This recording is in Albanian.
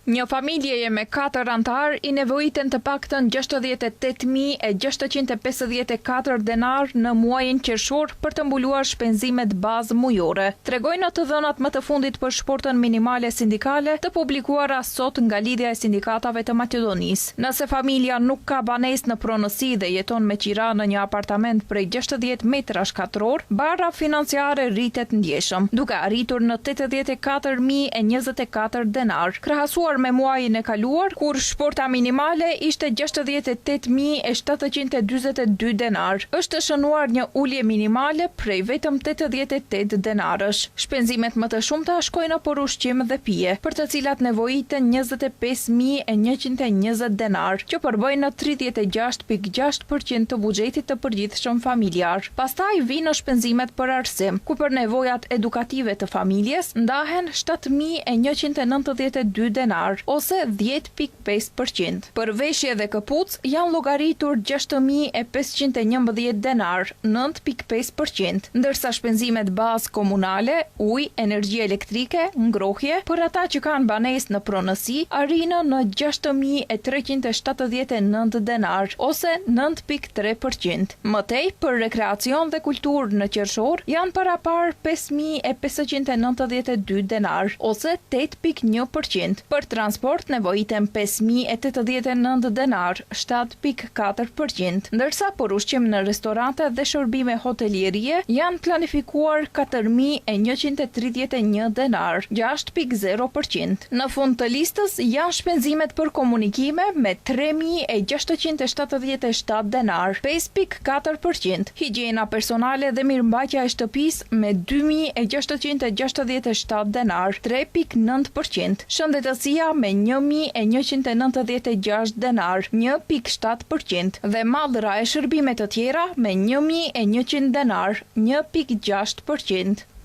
Një familje me 4 antar i nevojiten të paktën 68.654 denar në muajin qershor për të mbuluar shpenzimet bazë mujore. Tregojnë të dhënat më të fundit për shportën minimale sindikale të publikuara sot nga Lidhja e Sindikatave të Maqedonisë. Nëse familja nuk ka banesë në pronësi dhe jeton me qira në një apartament prej 60 metrash katror, barra financiare rritet ndjeshëm, duke arritur në 84.024 denar, krahasuar me muajin e kaluar, kur shporta minimale ishte 68.742 denar. Është shënuar një ulje minimale prej vetëm 88 denarësh. Shpenzimet më të shumta shkojnë për ushqim dhe pije, për të cilat nevojiten 25.120 denar, që përbëjnë 36.6% të buxhetit të përgjithshëm familjar. Pastaj vinë shpenzimet për arsim, ku për nevojat edukative të familjes ndahen 7.192 denar, ose 10.5%. Për veshje dhe këpuc janë llogaritur 6.511 denar, 9.5%, ndërsa shpenzimet bazë komunale, ujë, energji elektrike, ngrohje, për ata që kanë banesë në pronësi, arrinë në 6.379 denar, ose 9.3%. Mëtej, për rekreacion dhe kulturë në qershor, janë parapar 5.592 denar, ose 8.1%. Për transport nevojiten 5.089 denar, 7.4%, ndërsa për ushqim në restorante dhe shërbime hotelierie janë planifikuar 4.131 denar, 6.0%. Në fund të listës janë shpenzimet për komunikime me 3.677 denar, 5.4%, higjiena personale dhe mirëmbajtja e shtëpisë me 2.667 denar, 3.9%, shëndetësia me 1.196 denar, 1.7%, dhe mallra e shërbime të tjera me 1.100 denar, 1.6%.